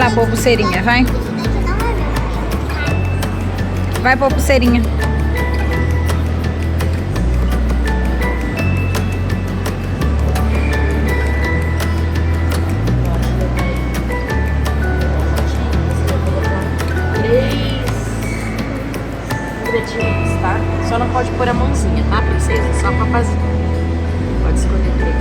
lá pôr pulseirinha, vai. Vai pôr pulseirinha. Tá? Só não pode pôr a mãozinha, tá, princesa? Só com a pazinha. Pode escolher 3.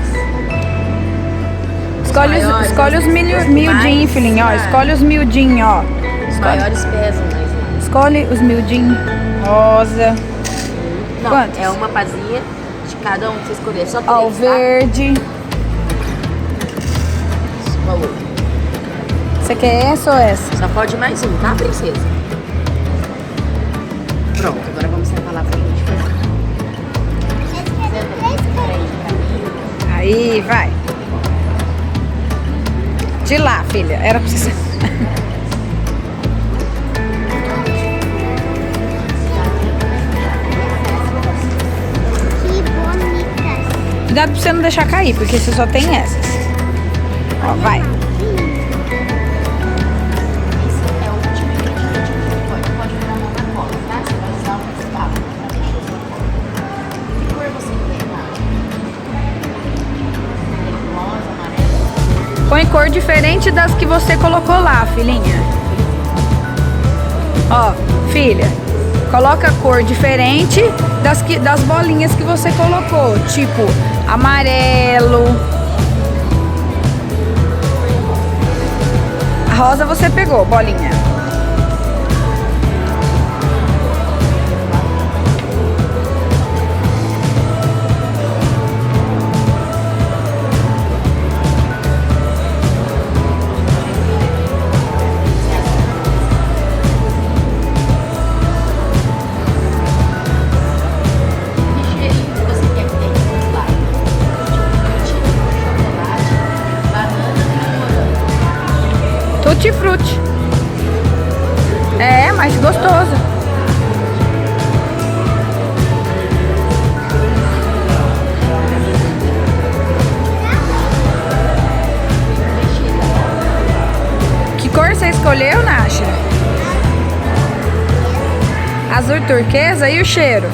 Escolhe os miudinhos, filhinho, ó. Escolhe os miudinhos, ó. Os maiores pesam mais, né? Escolhe os miudinhos. Rosa. Não, quantos? É uma pazinha de cada um que você escolher. Só 3, ó, o verde. Tá? Valor. Você quer essa ou essa? Só pode mais um, tá, princesa? Pronto, agora vamos sentar lá pra gente fazer. Aí, vai. De lá, filha. Era pra você. Que bonitas. Cuidado pra você não deixar cair, porque você só tem essas. Ó, vai. Põe cor diferente das que você colocou lá, filhinha. Ó, filha, coloca cor diferente das bolinhas que você colocou. Tipo, amarelo. A rosa você pegou, bolinha. Tutti-frutti. É, mais gostoso. Que cor você escolheu, Nashira? Azul turquesa e o cheiro?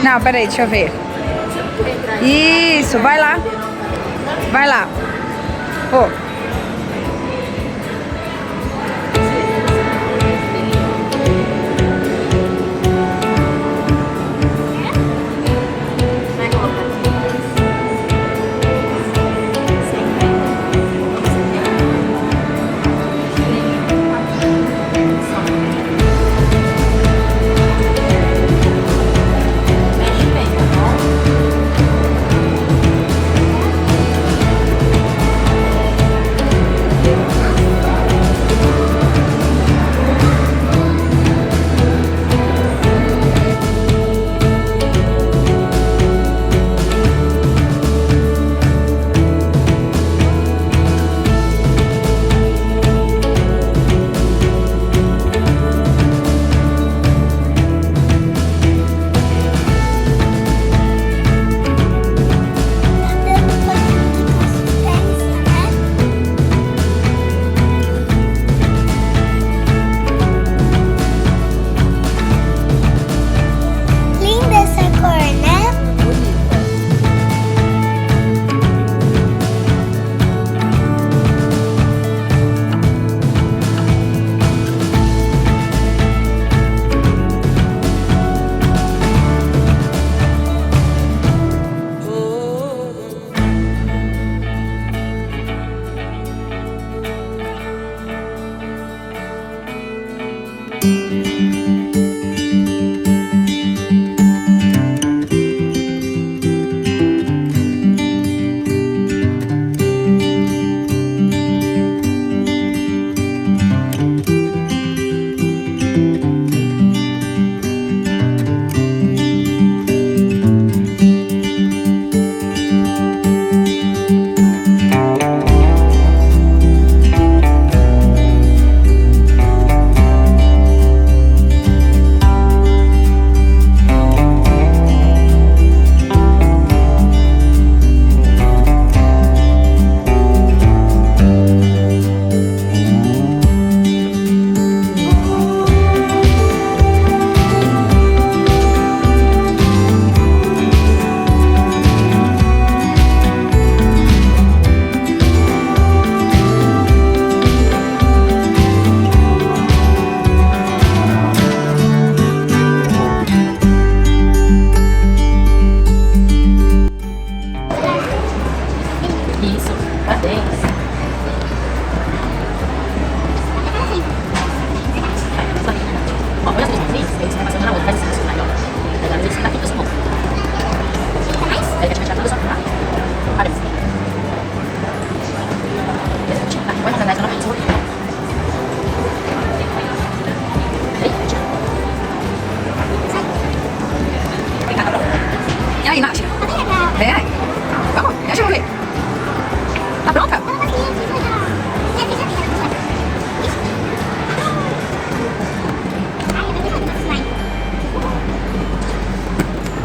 Não, peraí, deixa eu ver. Isso, vai lá. Vai lá. Ó.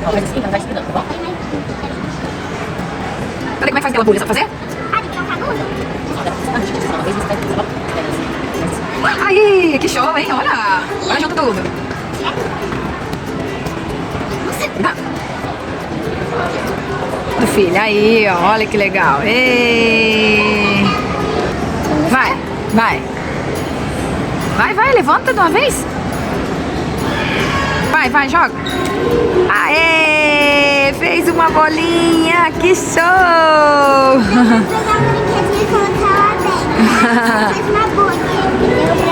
Ó, faz assim, então vai estudando, tá bom? Cadê, como é que faz aquela bolha? Sabe fazer? Ah, tem que colocar tudo? Aí, que show, hein? Olha, olha junto tudo. Dá. Do filho, aí, ó, olha que legal. Ei. Vai, vai. Vai, vai, levanta de uma vez. Vai, vai, joga. Aê, fez uma bolinha, que show. Vou pegar o brinquedinho e colocar lá dentro. Faz uma bolha.